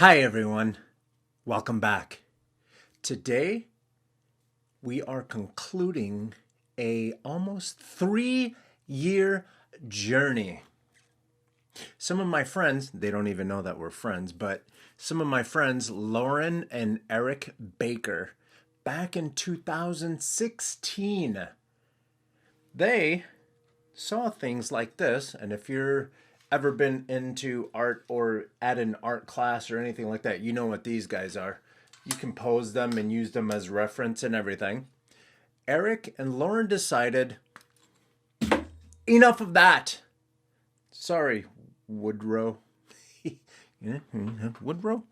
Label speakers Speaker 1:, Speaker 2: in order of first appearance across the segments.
Speaker 1: Hi everyone, welcome back. Today we are concluding a almost 3-year journey. Some of my friends, they don't even know that we're friends, but some of my friends, Lauren and Eric Baker, back in 2016, they saw things like this. And if you're ever been into art or at an art class or anything like that, you know what these guys are. You can pose them and use them as reference and everything. Eric and Lauren decided, enough of that. Sorry, Woodrow. Woodrow?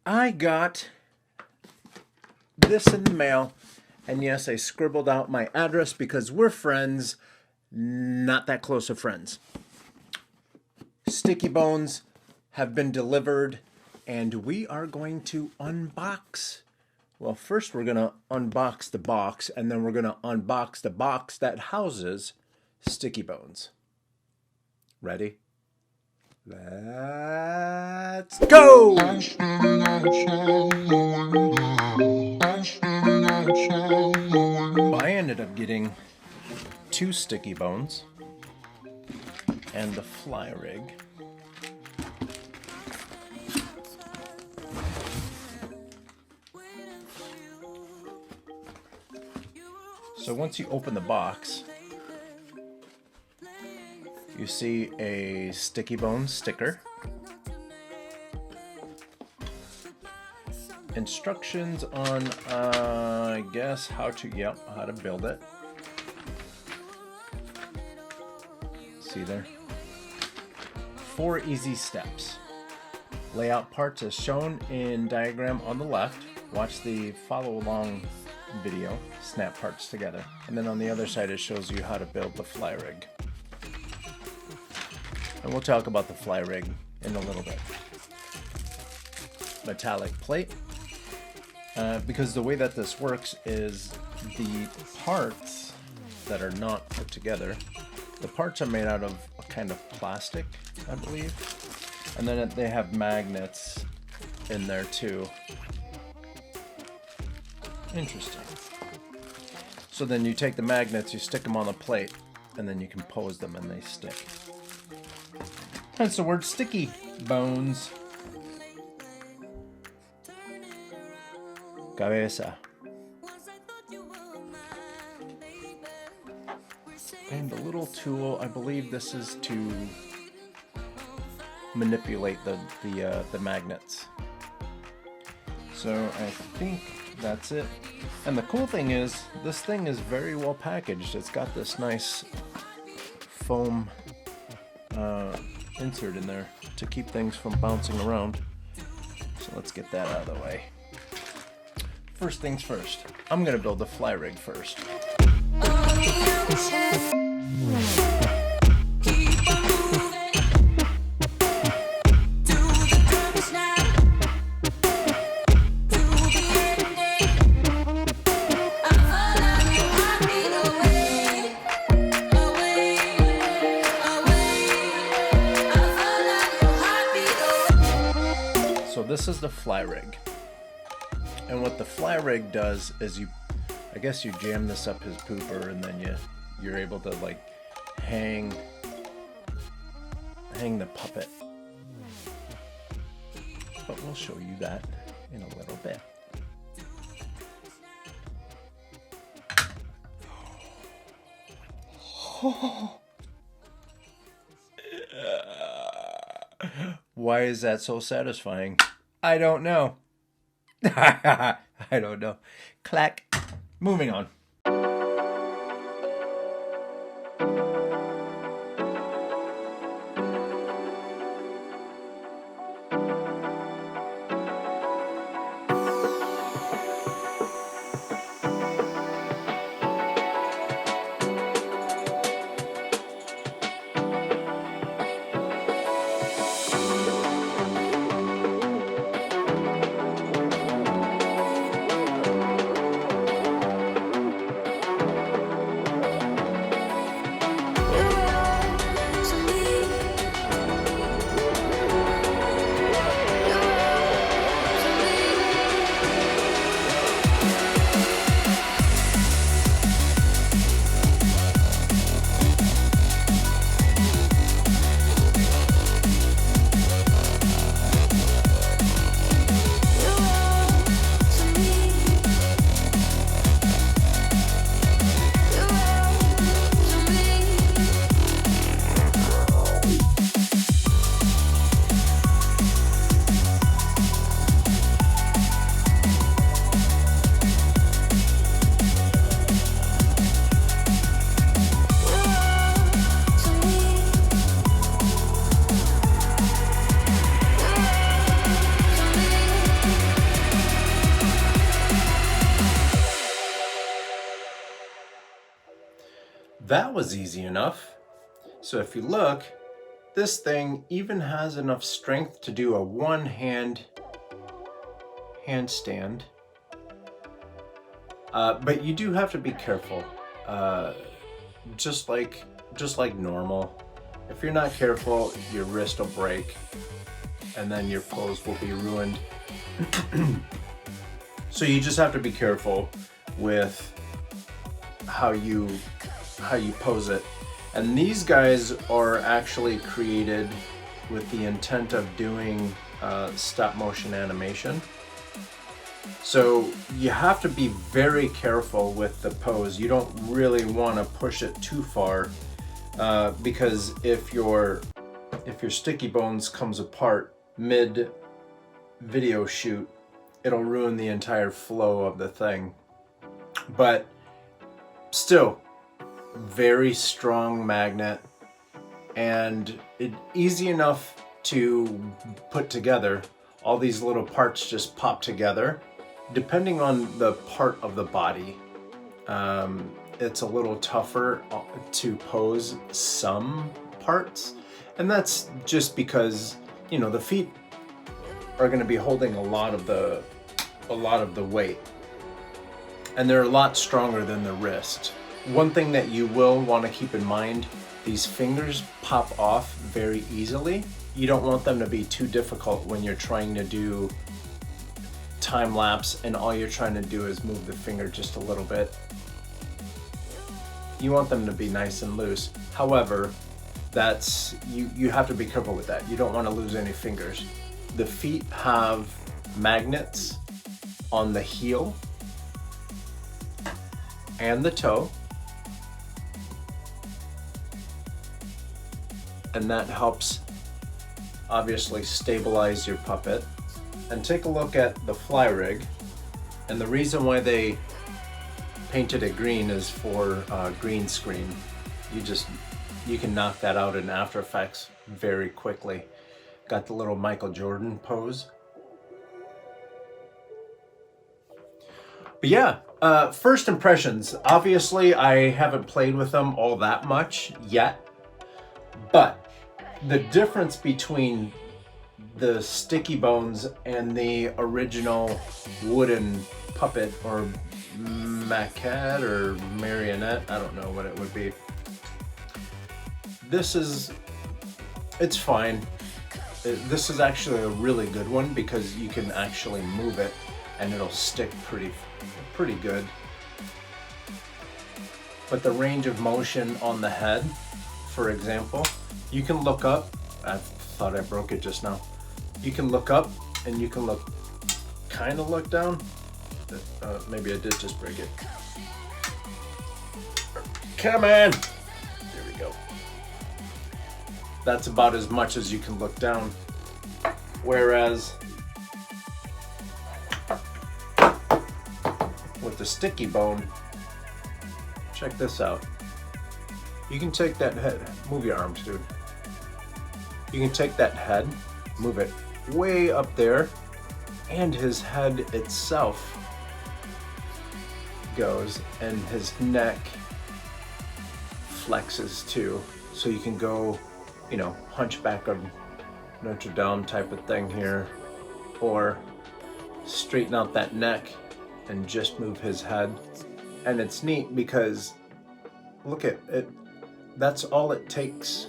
Speaker 1: I got this in the mail. And yes, I scribbled out my address because we're friends, not that close of friends. Stickybones have been delivered, and we are going to unbox. Well, first we're going to unbox the box, and then we're going to unbox the box that houses Stickybones. Ready? Let's go! I ended up getting 2 Stickybones and the fly rig. So once you open the box, you see a Stickybone sticker, instructions on, I guess, how to build it. See there? 4 easy steps. Layout parts as shown in diagram on the left. Watch the follow along video, snap parts together. And then on the other side it shows you how to build the fly rig. And we'll talk about the fly rig in a little bit. Metallic plate. Because the way that this works is the parts that are not put together, the parts are made out of a kind of plastic, I believe. And then they have magnets in there too. Interesting. So then you take the magnets, you stick them on the plate, and then you can pose them and they stick. Hence the word sticky bones. Cabeza. And the little tool, I believe this is to manipulate the magnets. So I think that's it. And the cool thing is, this thing is very well packaged. It's got this nice foam insert in there to keep things from bouncing around. So let's get that out of the way. First things first, I'm gonna build the fly rig first. So this is the fly rig. And what the fly rig does is I guess you jam this up his pooper, and then you're able to like hang the puppet. But we'll show you that in a little bit. Why is that so satisfying? I don't know. I don't know. Clack. Moving on. That was easy enough. So if you look, this thing even has enough strength to do a one-hand handstand. But you do have to be careful, just like normal. If you're not careful, your wrist will break, and then your pose will be ruined. So you just have to be careful with how you pose it. And these guys are actually created with the intent of doing stop motion animation. So you have to be very careful with the pose. You don't really want to push it too far, because if your sticky bones comes apart mid video shoot, it'll ruin the entire flow of the thing. But still, very strong magnet, and easy enough to put together. All these little parts just pop together. Depending on the part of the body, it's a little tougher to pose some parts, and that's just because, you know, the feet are going to be holding a lot of the weight, and they're a lot stronger than the wrist. One thing that you will want to keep in mind, these fingers pop off very easily. You don't want them to be too difficult when you're trying to do time lapse and all you're trying to do is move the finger just a little bit. You want them to be nice and loose. However, that's you have to be careful with that. You don't want to lose any fingers. The feet have magnets on the heel and the toe, and that helps obviously stabilize your puppet. And take a look at the fly rig, and the reason why they painted it green is for green screen. You can knock that out in After Effects very quickly. Got the little Michael Jordan pose. But yeah, first impressions. Obviously, I haven't played with them all that much yet, but the difference between the Sticky Bones and the original wooden puppet or maquette or marionette, I don't know what it would be. It's fine. This is actually a really good one because you can actually move it and it'll stick pretty good. But the range of motion on the head, for example, you can look up. I thought I broke it just now. You can look up and you can kind of look down. Maybe I did just break it. Come on! There we go. That's about as much as you can look down. Whereas with the sticky bone, check this out. You can take that head, move your arms, dude. You can take that head, move it way up there, and his head itself goes, and his neck flexes too. So you can go, you know, hunchback of Notre Dame type of thing here, or straighten out that neck and just move his head. And it's neat because look at it, that's all it takes.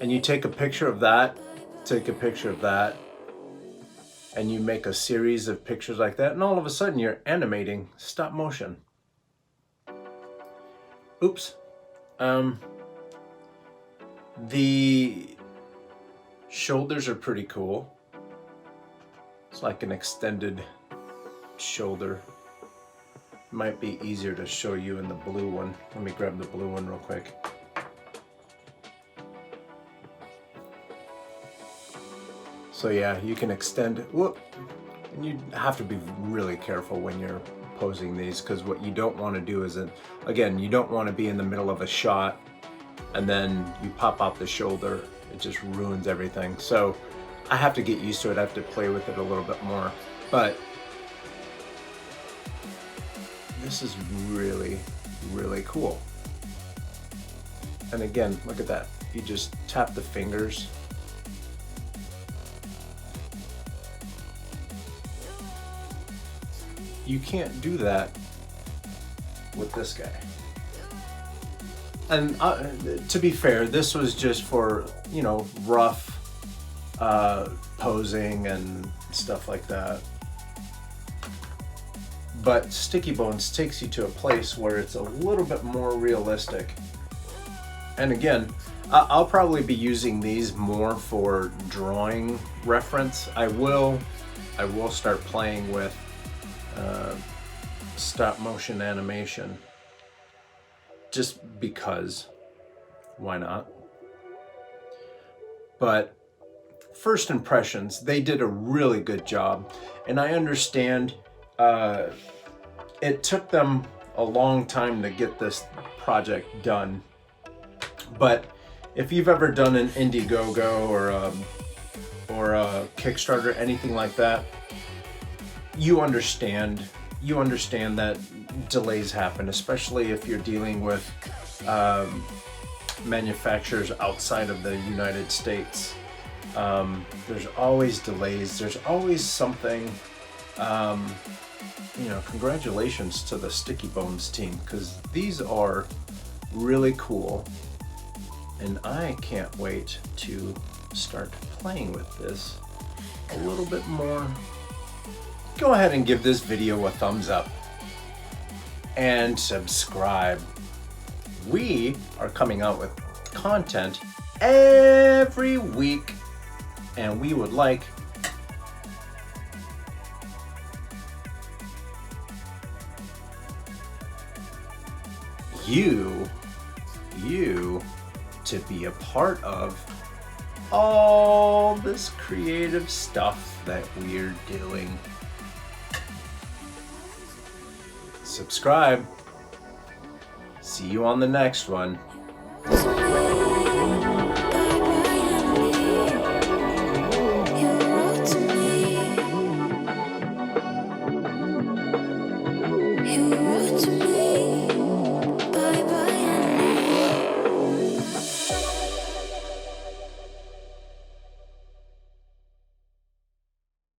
Speaker 1: And you take a picture of that, take a picture of that, and you make a series of pictures like that, and all of a sudden you're animating stop motion. Oops. The shoulders are pretty cool. It's like an extended shoulder. Might be easier to show you in the blue one. Let me grab the blue one real quick. So yeah, you can extend, whoop, and you have to be really careful when you're posing these, because what you don't want to do is, again, you don't want to be in the middle of a shot and then you pop out the shoulder. It just ruins everything. So I have to get used to it. I have to play with it a little bit more. But this is really, really cool. And again, look at that. You just tap the fingers. You can't do that with this guy. And to be fair, this was just for, you know, rough posing and stuff like that. But Stickybones takes you to a place where it's a little bit more realistic. And again, I'll probably be using these more for drawing reference. I will start playing with stop motion animation, just because, why not? But first impressions, they did a really good job, and I understand it took them a long time to get this project done. But if you've ever done an Indiegogo or a Kickstarter, anything like that, you understand that delays happen, especially if you're dealing with manufacturers outside of the United States. There's always delays. There's always something. You know, congratulations to the Stickybones team, because these are really cool, and I can't wait to start playing with this a little bit more. Go ahead and give this video a thumbs up and subscribe. We are coming out with content every week, and we would like you to be a part of all this creative stuff that we're doing. Subscribe. See you on the next one.